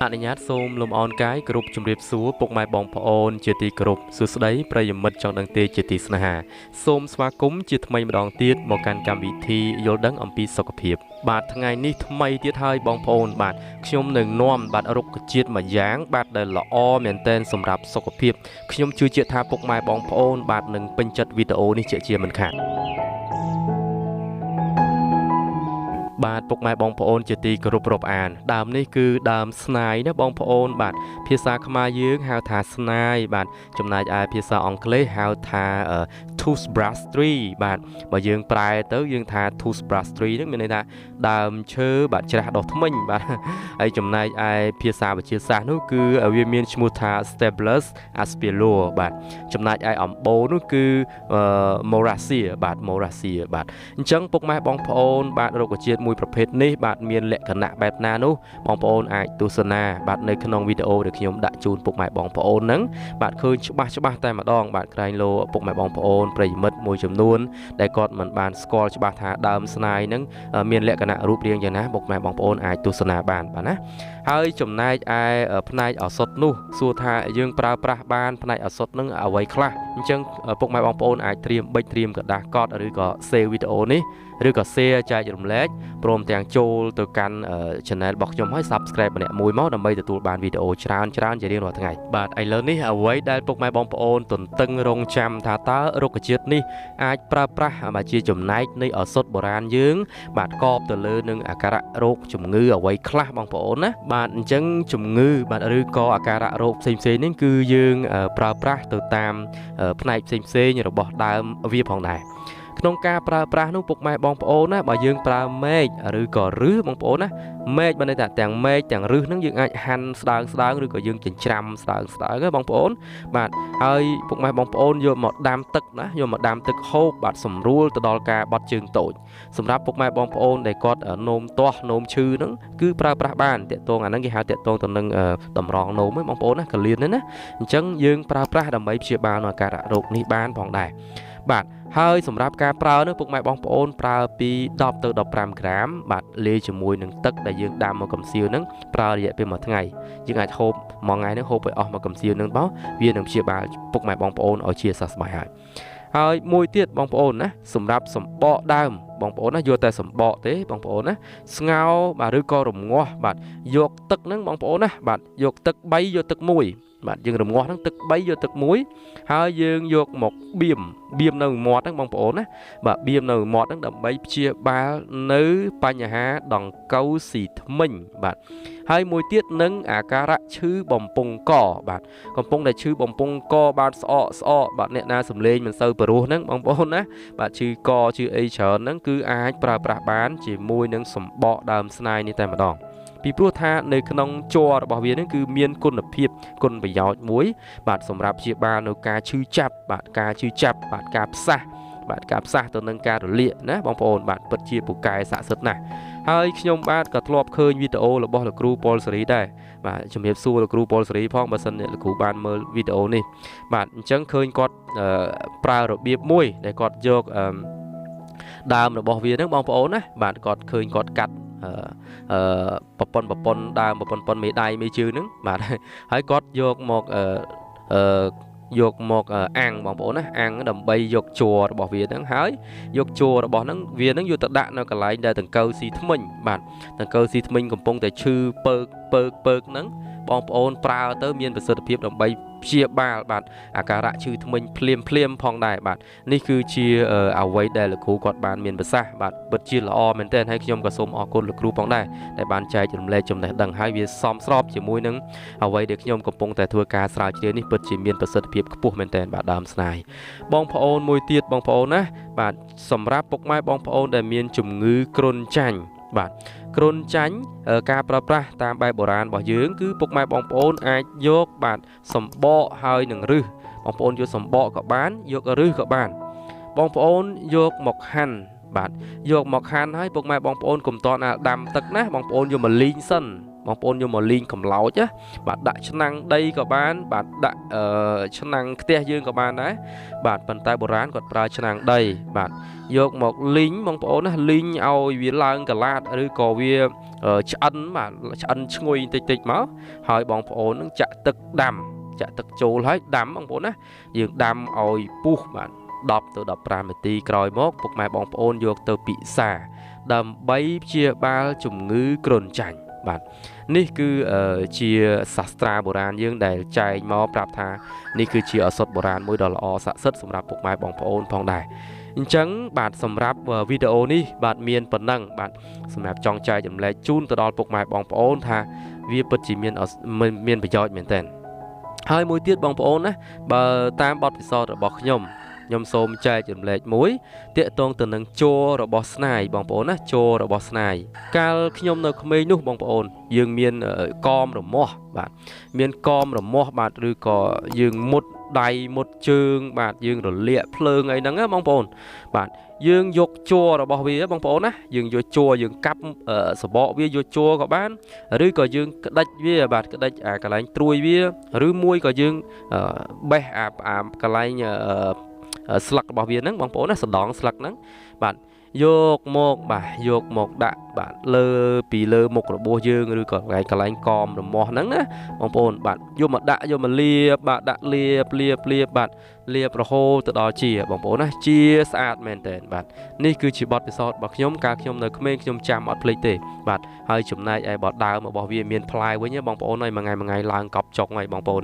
អនុញ្ញាតសូមលំអរកាយគ្រប់ជំរាបសួរពុកម៉ែបងប្អូនជាទីគោរពសួស្តីប្រិយមិត្តចង់ដឹងទេជាទីស្នេហាសូមស្វាគមន៍ជាថ្មីម្ដងទៀតមកកាន់កម្មវិធីយល់ដឹងអំពីសុខភាពបាទថ្ងៃនេះថ្មីទៀតហើយបងប្អូនបាទខ្ញុំនឹងនាំបាទរុក្ខជាតិមួយយ៉ាងបាទដែលល្អមែនទែនសម្រាប់សុខភាពខ្ញុំជឿជាក់ថាពុកម៉ែបងប្អូនបាទនឹងពេញចិត្តវីដេអូនេះជាមិនខានបាទពុកម៉ែបងប្អូនជាទីគោរពរាប់អានដើមនេះគឺដើមស្នាយណាបងប្អូនបាទភាសាខ្មែរយើងហៅថាស្នាយបាទចំណែកឯភាសាអង់គ្លេសហៅថា toothbrush tree បាទបើយើងប្រែទៅយើងថា toothbrush tree ហ្នឹងមានន័យថាដើមឈើបាទច្រាស់ដុសធ្មេញបាទហើយចំណែកឯភាសាវិទ្យាសាស្ត្រនោះគឺវាមានឈ្មោះថា Staples aspilor បាទចំណែកឯអំបូរនោះគឺ Moracia បាទ Moracia បាទអញ្ចឹងពុកម៉ែបងប្អូនបាទរុក្ខជាតិមួយប្រភេទនេះបាទមានលក្ខណៈបែបណានោះបងប្អូនអាចទស្សនាបាទនៅក្នុងវីដេអូដែលខ្ញុំដាក់ជូនពុកម៉ែបងប្អូនហ្នឹងបាទឃើញច្បាស់តែម្ដងបាទក្រែងលោពុកម៉ែបងប្អូនប្រិយមិត្តមួយចំនួនដែលគាត់មិនបានស្គាល់ច្បាស់ថាដើមស្នាយហ្នឹងមានលក្ខណៈរូបរាងយ៉ាងណាពុកម៉ែបងប្អូនអាចទស្សនាបានបាទណាហើយចំណែកឯផ្នែកឱសថនោះសួរថាយើងប្រើប្រាស់បានផ្នែកឱសថហ្នឹងអ្វីខ្លះអញ្ចឹងពុកម៉ែបងប្អូនអាចត្រៀមប៊ិចត្រៀមកដាស់កត់ឬក៏ save វីដេអូនេះឬក៏ share ចែករំលែកព្រមទាំងចូលទៅកាន់ channel របស់ខ្ញុំឲ្យ subscribe ម្នាក់មួយមកដើម្បីទទួលបានវីដេអូច្រើនជារៀងរាល់ថ្ងៃបាទឥឡូវនេះអ្វីដែលពុកម៉ែបងប្អូនទន្ទឹងរង់ចាំថាតើរុក្ខជាតិនេះអាចប្រើប្រាស់មកជាចំណែកនៃឱសថបុរាណយើងបាទកបទៅលើនឹងអាការៈរោគជំងឺអ្វីខ្លះបងប្អូនណាបាទអញ្ចឹងជំងឺបាទឬក៏អាការៈរោគផ្សេងនេះគឺយើងប្រើប្រាស់ទៅតាមផ្នែកផ្សេងរបស់ដើមវាផងដែរក្នុងការប្រើប្រាស់នោះពុកម៉ែបងប្អូនណាបើយើងប្រើមែកឬក៏រឹសបងប្អូនណាមែកបានន័យថាទាំងមែកទាំងរឹសហ្នឹងយើងអាចហាន់ស្ដើងឬក៏យើងចិញ្ច្រាំស្ដើងហ្នឹងបងប្អូនបាទហើយពុកម៉ែបងប្អូនយកមកដាំទឹកណាយកមកដាំទឹកហូបបាទសម្រួលទៅដល់ការបត់ជើងតូចសម្រាប់ពុកម៉ែបងប្អូនដែលគាត់នោមទាស់នោមឈឺហ្នឹងគឺប្រើប្រាស់បានតាក់ទងអាហ្នឹងគេហៅតាក់ទងទៅនឹងតម្រងនោមហ្នឹងបងប្អូនណាកលៀនហ្នឹងណាអញ្ចឹងយើងប្រើប្រាស់ដើម្បីព្យាបាលនៅអាការៈរោគនេះបានផងដែរបាទហើយសម្រាប់ការប្រើនោះពុកម៉ែបងប្អូនប្រើពី10ទៅ15ក្រាមបាទលាយជាមួយនឹងទឹកដែលយើងដាំមកកំសៀវហ្នឹងប្រើរយៈពេល1ថ្ងៃយើងអាចហូបមួយថ្ងៃហ្នឹងហូបឲ្យអស់មកកំសៀវហ្នឹងមកវានឹងព្យាបាលពុកម៉ែបងប្អូនឲ្យជាសះស្បើយហើយមួយទៀតបងប្អូនណាសម្រាប់សម្បកដើមបងប្អូនណាយកតែសម្បកទេបងប្អូនណាស្ងោរបាទឬក៏រងាស់បាទយកទឹកហ្នឹងបងប្អូនណាបាទយកទឹក3យកទឹក1បាទយើងរងាស់ហ្នឹងទឹក3យកទឹក1ហើយយើងយកមកបៀមនៅមាត់ហ្នឹងបងប្អូនណាបាទបៀមនៅមាត់ហ្នឹងដើម្បីព្យាបាលនៅបញ្ហាដង្កូវស៊ីធ្មេញបាទហើយមួយទៀតនឹងអាការៈឈឺបំពង់កបាទកំពុងតែឈឺបំពង់កបាទស្អកបាទអ្នកណាសំលេងមិនសូវព្រោះហ្នឹងបងប្អូនណាបាទឈឺកឈឺអីច្រើនហ្នឹងគឺអាចប្រើប្រាស់បានជាមួយនឹងសម្បកដើមស្នាយនេះតែម្ដងពីព្រោះថានៅក្នុងជ័ររបស់វានឹងគឺមានគុណភាពគុណប្រយោជន៍មួយបាទសម្រាប់ព្យាបាលនៅការឈឺចាប់បាទការឈឺចាប់បាទការផ្សះបាទការផ្សះទៅនឹងការរលាកណាបងប្អូនបាទពិតជាពូកែស័ក្តិសិទ្ធិណាស់ហើយខ្ញុំបាទក៏ធ្លាប់ឃើញវីដេអូរបស់លោកគ្រូប៉ុលសេរីដែរបាទជំរាបសួរលោកគ្រូប៉ុលសេរីផងបើសិនអ្នកលោកគ្រូបានមើលវីដេអូនេះបាទអញ្ចឹងឃើញគាត់ប្រើរបៀបមួយដែលគាត់យកដើមរបស់វាហ្នឹងបងប្អូនណាបាទគាត់ឃើញគាត់កាត់ប្រព័ន្ធដើមប្រព័ន្ធមេដៃមេជើងហ្នឹងបាទហើយគាត់យកមកអាំងបងប្អូនណាអាំងដើម្បីយកជ័ររបស់វាហ្នឹងហើយយកជ័ររបស់ហ្នឹងវាហ្នឹងយកទៅដាក់នៅកន្លែងដែលដង្កូវស៊ីធ្មេញបាទដង្កូវស៊ីធ្មេញកំពុងតែឈឺពើកហ្នឹងបងប្អូនប្រើទៅមានប្រសិទ្ធភាពដើម្បីព្យាបាលបាទអាការៈឈឺធ្មេញភ្លាមផងដែរបាទនេះគឺជាអ្វីដែលលោកគ្រូគាត់បានមានប្រសាសន៍បាទពិតជាល្អមែនទែនហើយខ្ញុំក៏សូមអរគុណលោកគ្រូផងដែរដែលបានចែករំលែកចំណេះដឹងហើយវាសមស្របជាមួយនឹងអ្វីដែលខ្ញុំកំពុងតែធ្វើការស្រាវជ្រាវនេះពិតជាមានប្រសិទ្ធភាពខ្ពស់មែនទែនបាទដើមស្នាយបងប្អូនមួយទៀតបងប្អូនណាបាទសម្រាប់ពុកម៉ែបងប្អូនដែលមានជំងឺគ្រុនចាញ់បាទគ្រុនចាញ់ការប្រើប្រាស់តាមបែបបុរាណរបស់យើងគឺពុកម៉ែបងប្អូនអាចយកបាទសម្បកហើយនឹងរឹសបងប្អូនយកសម្បកក៏បានយករឹសក៏បានបងប្អូនយកមកហាន់បាទយកមកហាន់ហើយពុកម៉ែបងប្អូនកុំតន់ដាំទឹកណាបងប្អូនយកមកលីងសិន បងប្អូនយកមកលីងកំឡោចណាបាទដាក់ឆ្នាំងដីក៏បានបាទដាក់ឆ្នាំងខ្ទះយើងក៏បានដែរបាទប៉ុន្តែបុរាណគាត់ប្រើឆ្នាំងដីបាទយកមកលីងបងប្អូនណាលីងឲ្យវាឡើងកលាតឬក៏វាឆ្អិនបាទឆ្អិនឈ្ងុយតិចមកហើយបងប្អូននឹងចាក់ទឹកដាំចាក់ទឹកចូលហើយដាំបងប្អូនណាយើងដាំឲ្យពុះបាទ10 ទៅ 15 នាទីក្រោយមកពុកម៉ែបងប្អូនយកទៅពិសាដើម្បីព្យាបាលជំងឺគ្រុនចាញ់បាទនេះគឺជាសាស្ត្រាបុរាណយើងដែលចែកមកប្រាប់ថានេះគឺជាឱសថបុរាណមួយដ៏ល្អស័ក្តិសិទ្ធិសម្រាប់ពុកម៉ែបងប្អូនផងដែរអញ្ចឹងបាទសម្រាប់វីដេអូនេះបាទមានប៉ុណ្ណឹងបាទសម្រាប់ចង់ចែកចម្លែកជូនទៅដល់ពុកម៉ែបងប្អូនថាវាពិតជាមានប្រយោជន៍មែនទែនហើយមួយទៀតបងប្អូនណាបើតាមបទពិសោធន៍របស់ខ្ញុំសូមចែករំលែកមួយតាក់ទងទៅនឹងជ័ររបស់ស្នាយបងប្អូនណាជ័ររបស់ស្នាយកាលខ្ញុំនៅក្មេងនោះបងប្អូនយើងមានកមរមាស់បាទមានកមរមាស់បាទឬក៏យើងមុតដៃមុតជើងបាទយើងរលាកភ្លើងអីហ្នឹងណាបងប្អូនបាទយើងយកជ័ររបស់វាបងប្អូនណាយើងយកជ័រយើងកាប់សបកវាយកជ័រក៏បានឬក៏យើងក្តិចវាបាទក្តិចកន្លែងត្រួយវាឬមួយក៏យើងបេះកន្លែងស្លឹករបស់វាហ្នឹងបងប្អូនណាសណ្ដងស្លឹកហ្នឹងបាទយកមកដាក់បាទពីលើមុខរបួសយើងឬក៏កន្លែងកមរមាស់ហ្នឹងណាបងប្អូនបាទយកមកលាបបាទដាក់លាបបាទលាបរហូតទៅដល់ជាបងប្អូនណាជាស្អាតមែនតើបាទនេះគឺជាបទពិសោធន៍របស់ខ្ញុំកាលខ្ញុំនៅក្មេងខ្ញុំចាំអត់ភ្លេចទេបាទហើយចំណែកឯបទដើមរបស់វាមានផ្លែវិញបងប្អូនហើយមួយថ្ងៃឡើងកប់ចុកហើយបងប្អូន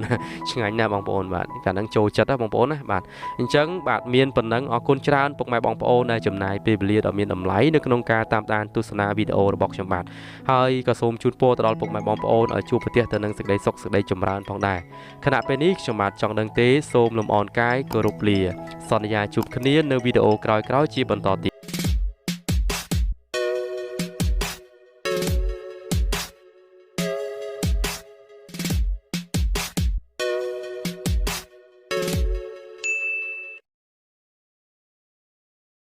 ឆ្ងាញ់ណាស់បងប្អូនបាទកាលហ្នឹងចូលចិត្តណាបងប្អូនណាបាទអញ្ចឹងបាទមានប៉ុណ្ណឹងអរគុណច្រើនពុកម៉ែបងប្អូនដែលចំណាយពេលវេលាដ៏មានតម្លៃនៅក្នុងការតាមដានទស្សនាវីដេអូរបស់ខ្ញុំបាទហើយក៏សូមជូនពរទៅដល់ពុកម៉ែបងប្អូនឲ្យជួបប្រទះទៅនឹងសេចក្តីសុខសេចក្តីចម្រើនផងដែរខណៈពេលនេះខ្ញុំបាទចង់ដឹងទេសូមលំអរកាយគោរពលាសន្យាជួបគ្នានៅវីដេអូក្រោយៗជាបន្តទៀត